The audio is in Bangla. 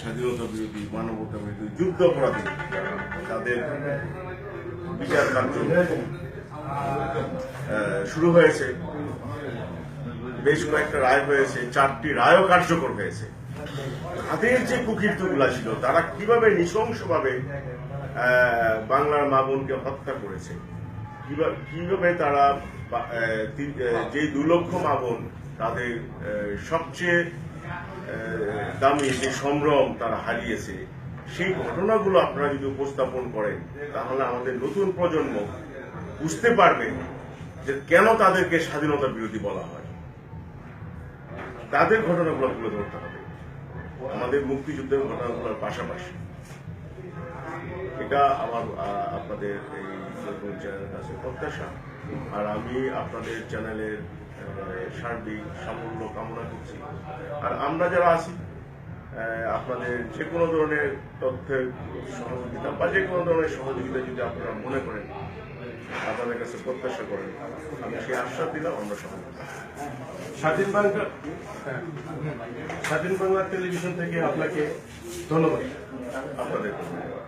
স্বাধীনতা বিরোধী, মানবতা বিরোধী, যুদ্ধাপরাধী তাদের বিচার কার্য শুরু হয়েছে। বেশ কয়েকটা রায় হয়েছে, 4টি রায়ও কার্যকর হয়েছে। তাদের যে কুকীর্তিগুলা ছিল, তারা কিভাবে নৃশংসভাবে বাংলার মা বোনকে হত্যা করেছে, কিভাবে তারা যে 2 লক্ষ মা বোন তাদের সবচেয়ে দামি যে সম্ভ্রম তারা হারিয়েছে, সেই ঘটনাগুলো আপনারা যদি উপস্থাপন করেন, তাহলে আমাদের নতুন প্রজন্ম বুঝতে পারবে যে কেন তাদেরকে স্বাধীনতা বিরোধী বলা হয়। তাদের ঘটনাগুলো তুলে ধরতে হবে, আমাদের মুক্তিযুদ্ধের ঘটনাগুলোর পাশাপাশি। এটা আমার আপনাদের এই নতুন চ্যানেলের কাছে প্রত্যাশা। আর আমি আপনাদের চ্যানেলের সার্বিক সাফল্য কামনা করছি। আর আমরা যারা আছি, আপনাদের যে কোনো ধরনের তথ্যের সহযোগিতা বা যে কোনো ধরনের সহযোগিতা যদি আপনারা মনে করেন, আপনাদের কাছে প্রত্যাশা করেন, আমি সেই আশ্বাস দিলাম আমরা সহযোগিতা। স্বাধীন বাংলা টেলিভিশন থেকে আপনাকে ধন্যবাদ। আপনাদের ধন্যবাদ।